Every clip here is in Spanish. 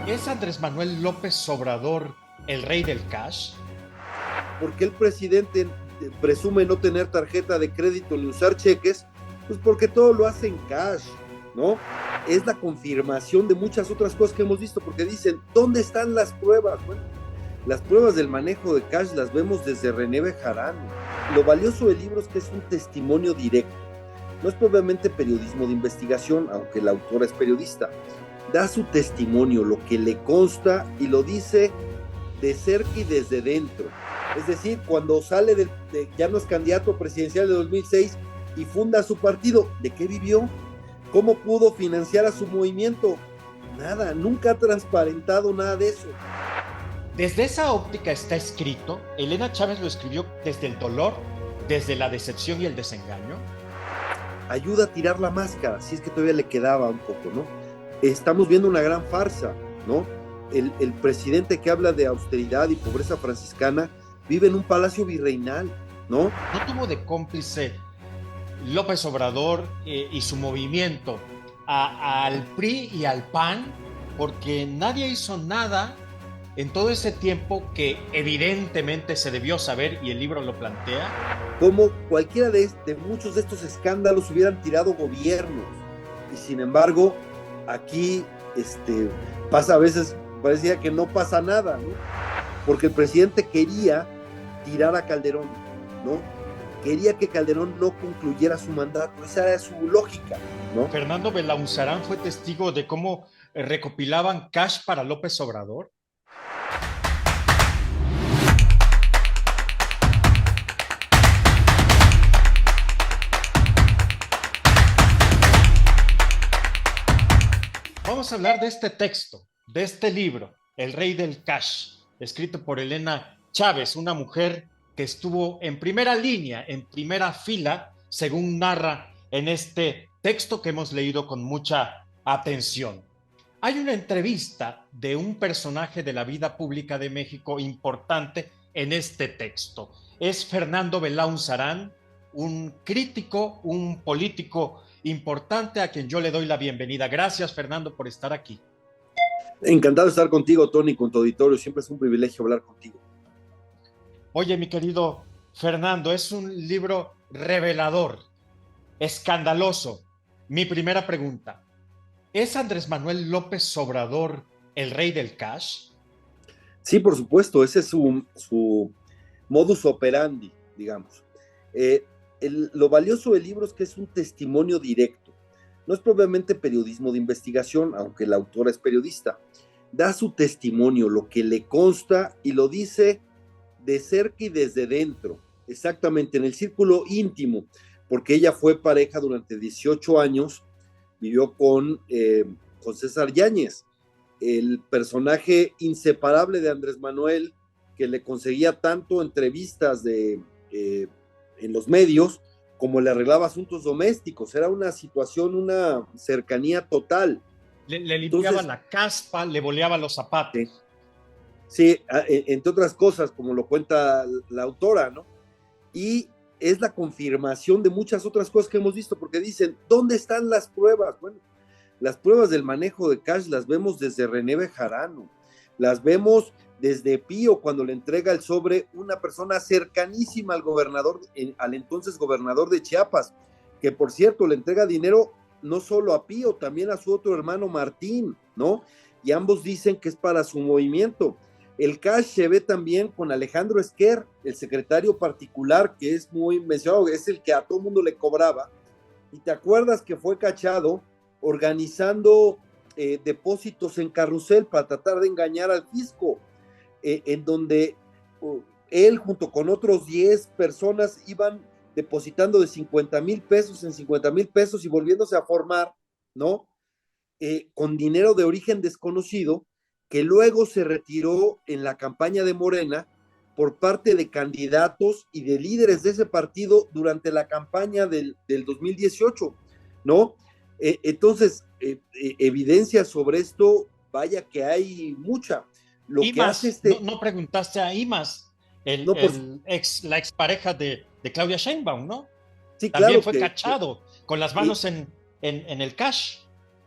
¿Es Andrés Manuel López Obrador el rey del cash? ¿Por qué el presidente presume no tener tarjeta de crédito ni usar cheques? Pues porque todo lo hace en cash, ¿no? Es la confirmación de muchas otras cosas que hemos visto, porque dicen, ¿dónde están las pruebas? Bueno, las pruebas del manejo de cash las vemos desde René Bejarano. Lo valioso del libro es que es un testimonio directo. No es propiamente periodismo de investigación, aunque la autora es periodista. Da su testimonio, lo que le consta, y lo dice de cerca y desde dentro. Es decir, cuando sale ya no es candidato presidencial de 2006 y funda su partido, ¿de qué vivió? ¿Cómo pudo financiar a su movimiento? Nada, nunca ha transparentado nada de eso. Desde esa óptica está escrito, Elena Chávez lo escribió desde el dolor, desde la decepción y el desengaño. Ayuda a tirar la máscara, si es que todavía le quedaba un poco, ¿no? Estamos viendo una gran farsa, ¿no? El presidente que habla de austeridad y pobreza franciscana vive en un palacio virreinal, ¿no? ¿No tuvo de cómplice López Obrador y su movimiento al PRI y al PAN? Porque nadie hizo nada en todo ese tiempo que evidentemente se debió saber y el libro lo plantea. Como cualquiera de muchos de estos escándalos hubieran tirado gobiernos. Y sin embargo, aquí pasa a veces, parecía que no pasa nada, ¿no? Porque el presidente quería tirar a Calderón, ¿no? Quería que Calderón no concluyera su mandato, esa era su lógica, ¿no? Fernando Belauzarán fue testigo de cómo recopilaban cash para López Obrador. Vamos a hablar de este texto, de este libro, El Rey del Cash, escrito por Elena Chávez, una mujer que estuvo en primera línea, en primera fila, según narra en este texto que hemos leído con mucha atención. Hay una entrevista de un personaje de la vida pública de México importante en este texto. Es Fernando Belauzarán, un crítico, un político importante a quien yo le doy la bienvenida. Gracias, Fernando, por estar aquí. Encantado de estar contigo, Tony, con tu auditorio. Siempre es un privilegio hablar contigo. Oye, mi querido Fernando, es un libro revelador, escandaloso. Mi primera pregunta, ¿es Andrés Manuel López Obrador el rey del cash? Sí, por supuesto, ese es su modus operandi, digamos. Lo valioso del libro es que es un testimonio directo. No es propiamente periodismo de investigación, aunque la autora es periodista. Da su testimonio, lo que le consta, y lo dice de cerca y desde dentro, exactamente en el círculo íntimo, porque ella fue pareja durante 18 años, vivió con César Yáñez, el personaje inseparable de Andrés Manuel, que le conseguía tanto entrevistas en los medios, como le arreglaba asuntos domésticos. Era una situación, una cercanía total. Le limpiaba la caspa, le boleaba los zapatos. Sí, entre otras cosas, como lo cuenta la autora, ¿no? Y es la confirmación de muchas otras cosas que hemos visto, porque dicen, ¿dónde están las pruebas? Bueno, las pruebas del manejo de cash las vemos desde René Bejarano, las vemos desde Pío cuando le entrega el sobre una persona cercanísima al gobernador, al entonces gobernador de Chiapas, que por cierto le entrega dinero no solo a Pío, también a su otro hermano Martín, ¿no? Y ambos dicen que es para su movimiento. El cash se ve también con Alejandro Esquer, el secretario particular, que es muy mencionado, es el que a todo mundo le cobraba. Y te acuerdas que fue cachado organizando depósitos en carrusel para tratar de engañar al fisco, en donde él junto con otros 10 personas iban depositando de 50,000 pesos en 50,000 pesos y volviéndose a formar, ¿no? Con dinero de origen desconocido, que luego se retiró en la campaña de Morena por parte de candidatos y de líderes de ese partido durante la campaña del 2018, ¿no? Entonces, evidencia sobre esto, vaya que hay mucha. Lo que hace Imas, no preguntaste a Imas, no, por, la expareja de Claudia Sheinbaum, ¿no? sí, También claro fue cachado con las manos en el cash.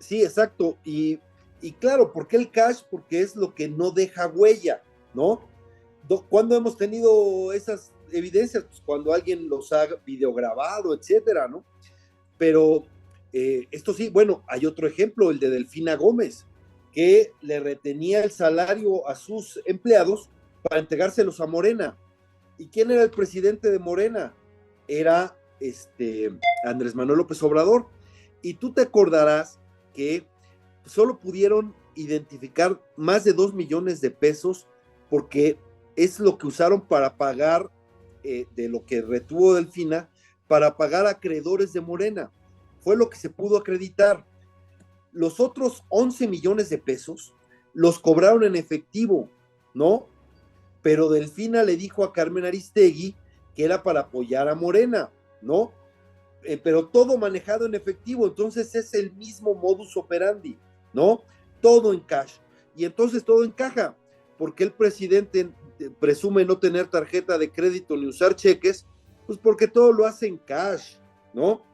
sí, exacto, y Y claro, ¿por qué el cash? Porque es lo que no deja huella, ¿no? ¿Cuándo hemos tenido esas evidencias? Pues cuando alguien los ha videograbado, etcétera, ¿no? Pero esto sí, bueno, hay otro ejemplo, el de Delfina Gómez, que le retenía el salario a sus empleados para entregárselos a Morena. ¿Y quién era el presidente de Morena? Era Andrés Manuel López Obrador. Y tú te acordarás que solo pudieron identificar más de 2 millones de pesos porque es lo que usaron para pagar de lo que retuvo Delfina, para pagar a acreedores de Morena. Fue lo que se pudo acreditar. Los otros 11 millones de pesos los cobraron en efectivo, ¿no? Pero Delfina le dijo a Carmen Aristegui que era para apoyar a Morena, ¿no? Pero todo manejado en efectivo, entonces es el mismo modus operandi, ¿no? Todo en cash. Y entonces todo encaja, porque el presidente presume no tener tarjeta de crédito ni usar cheques, pues porque todo lo hace en cash, ¿no?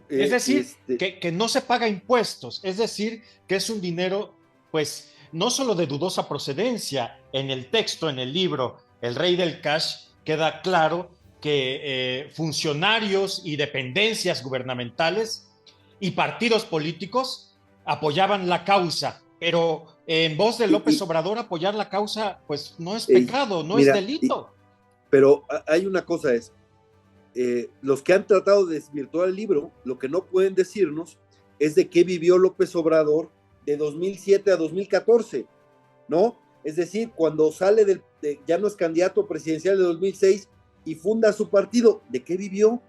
Es decir, que no se paga impuestos, es decir, que es un dinero, pues, no solo de dudosa procedencia. En el texto, en el libro El Rey del Cash, queda claro que funcionarios y dependencias gubernamentales y partidos políticos apoyaban la causa, pero en voz de López Obrador apoyar la causa, pues no es pecado, no es delito. Pero hay una cosa, es los que han tratado de desvirtuar el libro, lo que no pueden decirnos es de qué vivió López Obrador de 2007 a 2014, ¿no? Es decir, cuando sale ya no es candidato presidencial de 2006 y funda su partido, ¿de qué vivió?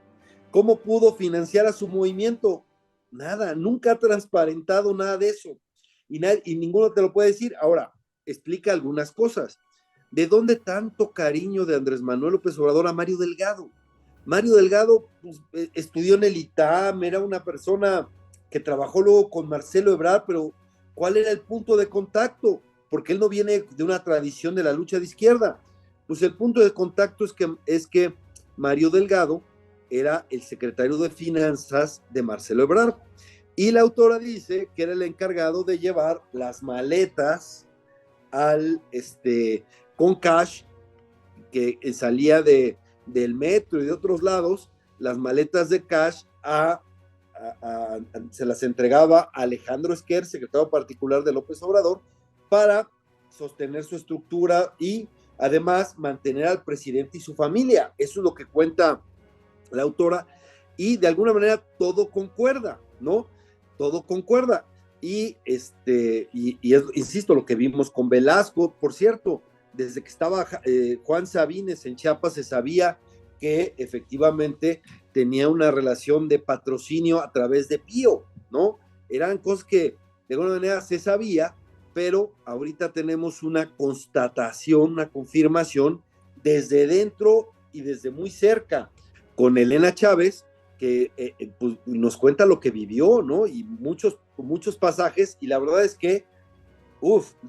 ¿Cómo pudo financiar a su movimiento? Nada, nunca ha transparentado nada de eso. Y ninguno te lo puede decir. Ahora, explica algunas cosas. ¿De dónde tanto cariño de Andrés Manuel López Obrador a Mario Delgado? Mario Delgado pues, estudió en el ITAM, era una persona que trabajó luego con Marcelo Ebrard, pero ¿cuál era el punto de contacto? Porque él no viene de una tradición de la lucha de izquierda. Pues el punto de contacto es que Mario Delgado era el secretario de Finanzas de Marcelo Ebrard. Y la autora dice que era el encargado de llevar las maletas con cash que salía del metro y de otros lados, las maletas de cash se las entregaba a Alejandro Esquer, secretario particular de López Obrador, para sostener su estructura y además mantener al presidente y su familia. Eso es lo que cuenta la autora, y de alguna manera todo concuerda, ¿no? Todo concuerda. Y insisto, lo que vimos con Velasco, por cierto, desde que estaba Juan Sabines en Chiapas se sabía que efectivamente tenía una relación de patrocinio a través de Pío, ¿no? Eran cosas que de alguna manera se sabía, pero ahorita tenemos una constatación, una confirmación desde dentro y desde muy cerca, con Elena Chávez, que pues, nos cuenta lo que vivió, ¿no? Y muchos pasajes, y la verdad es que,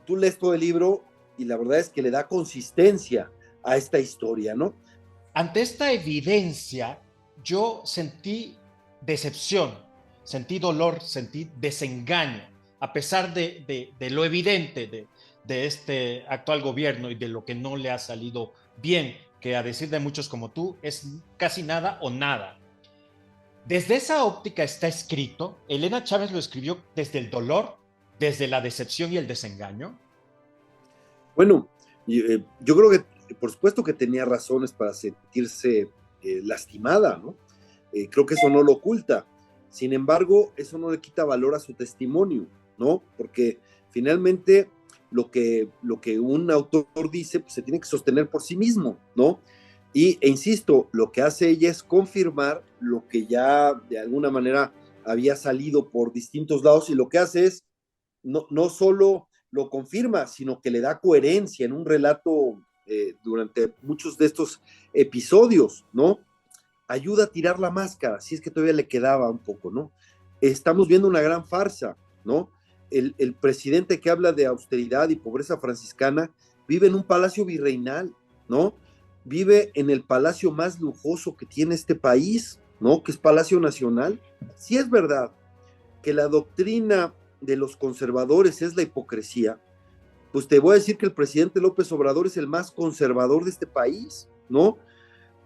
tú lees todo el libro y la verdad es que le da consistencia a esta historia, ¿no? Ante esta evidencia, yo sentí decepción, sentí dolor, sentí desengaño, a pesar de lo evidente de este actual gobierno y de lo que no le ha salido bien, que a decir de muchos como tú, es casi nada o nada. Desde esa óptica está escrito, Elena Chávez lo escribió desde el dolor, desde la decepción y el desengaño. Bueno, yo creo que por supuesto que tenía razones para sentirse lastimada, ¿no? Creo que eso no lo oculta. Sin embargo, eso no le quita valor a su testimonio, ¿no? Porque finalmente lo que un autor dice, pues se tiene que sostener por sí mismo, ¿no? Insisto, lo que hace ella es confirmar lo que ya de alguna manera había salido por distintos lados, y lo que hace es no solo lo confirma, sino que le da coherencia en un relato durante muchos de estos episodios, ¿no? Ayuda a tirar la máscara, si es que todavía le quedaba un poco, ¿no? Estamos viendo una gran farsa, ¿no? El presidente que habla de austeridad y pobreza franciscana vive en un palacio virreinal, ¿no? Vive en el palacio más lujoso que tiene este país, ¿no? Que es Palacio Nacional. Sí es verdad que la doctrina de los conservadores es la hipocresía, pues te voy a decir que el presidente López Obrador es el más conservador de este país, ¿no?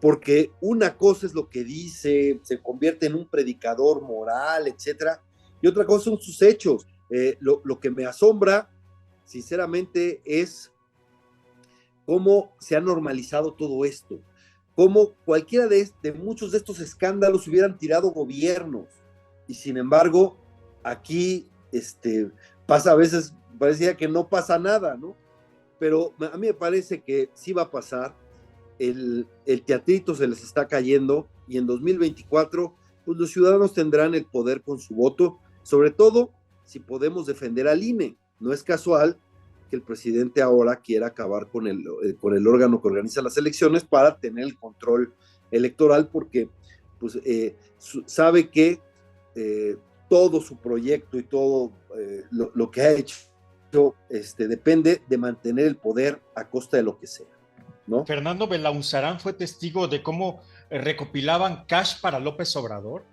Porque una cosa es lo que dice, se convierte en un predicador moral, etcétera, y otra cosa son sus hechos. Lo que me asombra, sinceramente, es cómo se ha normalizado todo esto, cómo cualquiera de muchos de estos escándalos hubieran tirado gobiernos, y sin embargo, aquí pasa a veces, parecía que no pasa nada, ¿no? Pero a mí me parece que sí va a pasar, el teatrito se les está cayendo, y en 2024, pues los ciudadanos tendrán el poder con su voto, sobre todo si podemos defender al INE. No es casual que el presidente ahora quiera acabar con el órgano que organiza las elecciones para tener el control electoral, porque pues, sabe que todo su proyecto y todo lo que ha hecho depende de mantener el poder a costa de lo que sea, ¿no? Fernando Belauzarán fue testigo de cómo recopilaban cash para López Obrador.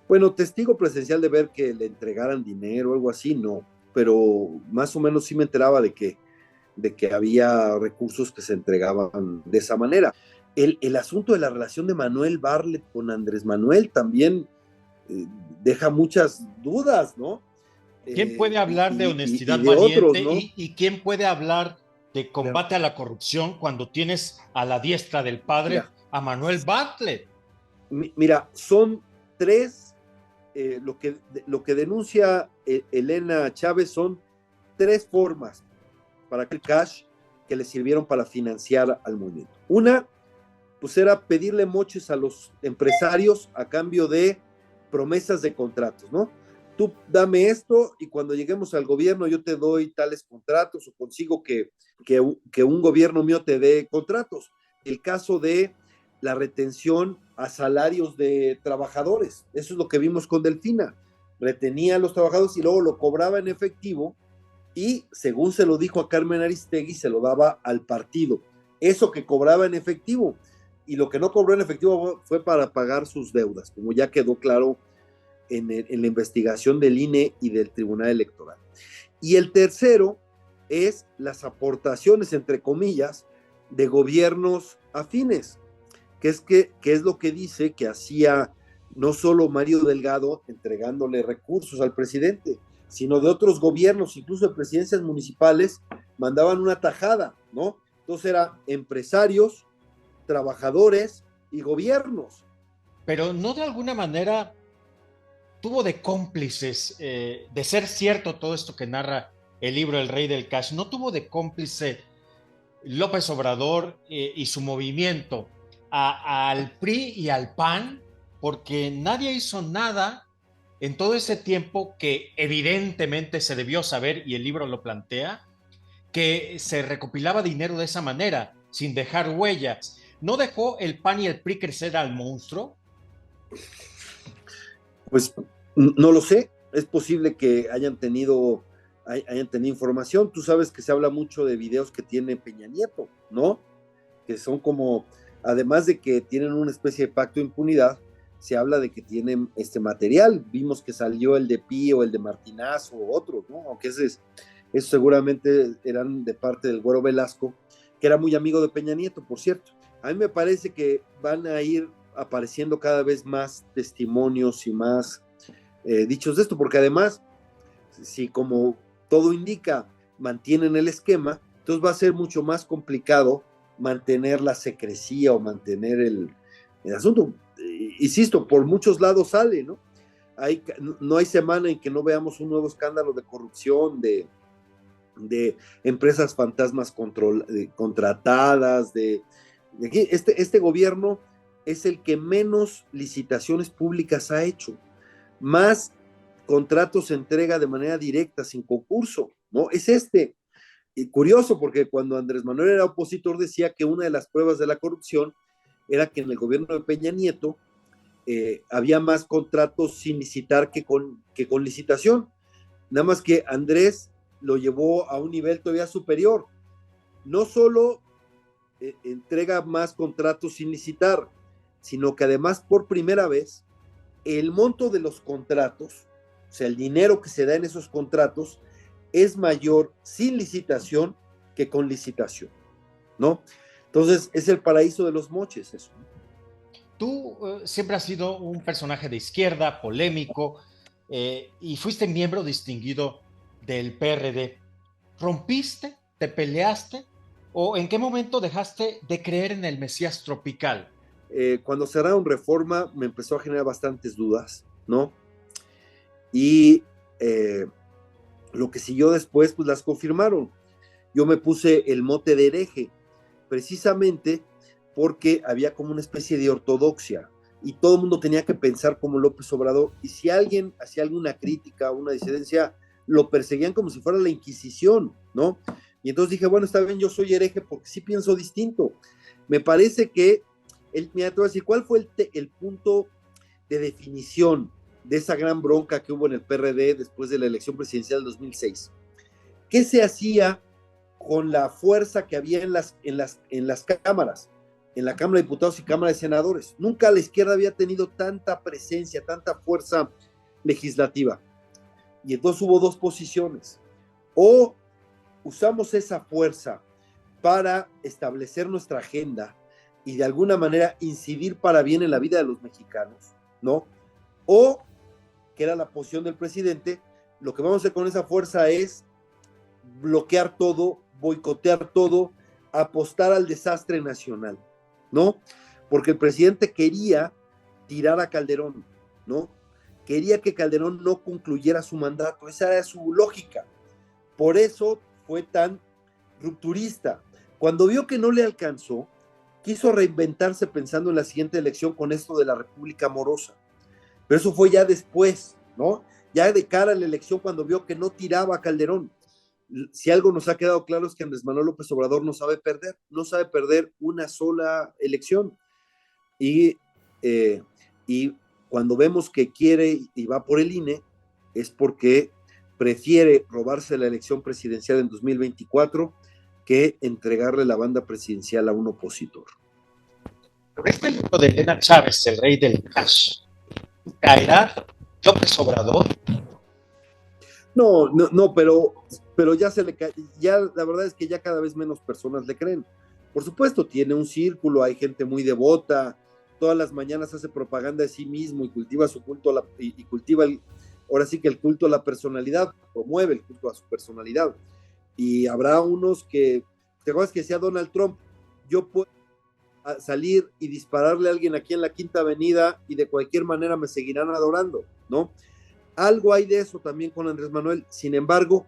Bueno, testigo presencial de ver que le entregaran dinero o algo así, no, pero más o menos sí me enteraba de que había recursos que se entregaban de esa manera. El asunto de la relación de Manuel Bartlett con Andrés Manuel también deja muchas dudas, ¿no? ¿Quién puede hablar de honestidad y de otros, valiente ¿no? y quién puede hablar de combate a la corrupción cuando tienes a la diestra del padre Mira, a Manuel Bartlett? mira, son tres, lo que denuncia Elena Chávez son tres formas para que el cash que le sirvieron para financiar al movimiento. Una, pues era pedirle moches a los empresarios a cambio de promesas de contratos, ¿no? Tú dame esto y cuando lleguemos al gobierno yo te doy tales contratos o consigo que un gobierno mío te dé contratos. El caso de la retención a salarios de trabajadores, eso es lo que vimos con Delfina, retenía a los trabajadores y luego lo cobraba en efectivo y según se lo dijo a Carmen Aristegui, se lo daba al partido. Eso que cobraba en efectivo y lo que no cobró en efectivo fue para pagar sus deudas, como ya quedó claro en la investigación del INE y del Tribunal Electoral. Y el tercero es las aportaciones, entre comillas, de gobiernos afines, que es lo que dice que hacía no solo Mario Delgado entregándole recursos al presidente, sino de otros gobiernos, incluso de presidencias municipales, mandaban una tajada, ¿no? Entonces era empresarios, trabajadores y gobiernos. Pero no de alguna manera tuvo de cómplices, de ser cierto todo esto que narra el libro El Rey del Cash, no tuvo de cómplice López Obrador y su movimiento al PRI y al PAN, porque nadie hizo nada en todo ese tiempo que evidentemente se debió saber, y el libro lo plantea, que se recopilaba dinero de esa manera, sin dejar huellas. ¿No dejó el PAN y el PRI crecer al monstruo? Pues no lo sé, es posible que hayan tenido información. Tú sabes que se habla mucho de videos que tiene Peña Nieto, ¿no? Que son como, además de que tienen una especie de pacto de impunidad, se habla de que tienen este material. Vimos que salió el de Pío, el de Martinazo, o otros, ¿no? Aunque esos seguramente eran de parte del Güero Velasco, que era muy amigo de Peña Nieto, por cierto. A mí me parece que van a ir apareciendo cada vez más testimonios y más dichos de esto, porque además, si como todo indica, mantienen el esquema, entonces va a ser mucho más complicado mantener la secrecía o mantener el asunto. Insisto, por muchos lados sale, ¿no? No hay semana en que no veamos un nuevo escándalo de corrupción, de empresas fantasmas contratadas, este gobierno es el que menos licitaciones públicas ha hecho, más contratos se entrega de manera directa, sin concurso, ¿no? Es Y curioso, porque cuando Andrés Manuel era opositor decía que una de las pruebas de la corrupción era que en el gobierno de Peña Nieto había más contratos sin licitar que con licitación. Nada más que Andrés lo llevó a un nivel todavía superior. No solo entrega más contratos sin licitar, sino que además por primera vez el monto de los contratos O sea, el dinero que se da en esos contratos es mayor sin licitación que con licitación, ¿no? Entonces, es el paraíso de los moches eso. Tú siempre has sido un personaje de izquierda, polémico, y fuiste miembro distinguido del PRD. ¿Rompiste? ¿Te peleaste? ¿O en qué momento dejaste de creer en el Mesías tropical? Cuando cerraron Reforma me empezó a generar bastantes dudas, ¿no? Y lo que siguió después, pues las confirmaron. Yo me puse el mote de hereje, precisamente porque había como una especie de ortodoxia y todo el mundo tenía que pensar como López Obrador, y si alguien hacía alguna crítica, una disidencia, lo perseguían como si fuera la Inquisición, ¿no? Y entonces dije, bueno, está bien, yo soy hereje porque sí pienso distinto. Me parece que, mira, te voy a decir, ¿cuál fue el punto de definición de esa gran bronca que hubo en el PRD después de la elección presidencial del 2006? ¿Qué se hacía con la fuerza que había en las cámaras, en la Cámara de Diputados y Cámara de Senadores? Nunca la izquierda había tenido tanta presencia, tanta fuerza legislativa. Y entonces hubo dos posiciones. O usamos esa fuerza para establecer nuestra agenda y de alguna manera incidir para bien en la vida de los mexicanos, ¿no? O, que era la posición del presidente, lo que vamos a hacer con esa fuerza es bloquear todo, boicotear todo, apostar al desastre nacional, ¿no? Porque el presidente quería tirar a Calderón, ¿no? Quería que Calderón no concluyera su mandato, esa era su lógica. Por eso fue tan rupturista. Cuando vio que no le alcanzó, quiso reinventarse pensando en la siguiente elección con esto de la República Morosa. Pero eso fue ya después, ¿no? Ya de cara a la elección, cuando vio que no tiraba a Calderón. Si algo nos ha quedado claro es que Andrés Manuel López Obrador no sabe perder una sola elección. Y cuando vemos que quiere y va por el INE, es porque prefiere robarse la elección presidencial en 2024 que entregarle la banda presidencial a un opositor. Este libro de Elena Chávez, El Rey del Cash, ¿caerá López Obrador? No, pero ya la verdad es que ya cada vez menos personas le creen. Por supuesto, tiene un círculo, hay gente muy devota, todas las mañanas hace propaganda de sí mismo y cultiva su culto y cultiva ahora sí que el culto a la personalidad, promueve el culto a su personalidad. Y habrá unos que, ¿te acuerdas que decía Donald Trump? Yo puedo salir y dispararle a alguien aquí en la Quinta Avenida y de cualquier manera me seguirán adorando, ¿no? Algo hay de eso también con Andrés Manuel. Sin embargo,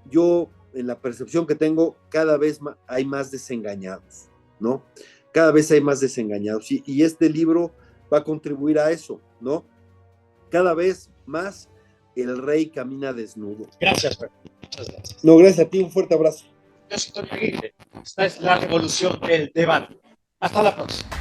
yo, en la percepción que tengo, cada vez hay más desengañados, ¿no? Cada vez hay más desengañados. Y este libro va a contribuir a eso, ¿no? Cada vez más el rey camina desnudo. Gracias, Fer. Muchas gracias. No, gracias a ti, un fuerte abrazo. Yo soy Tony Aguirre. Esta es La Revolución del Debate. Hasta la próxima.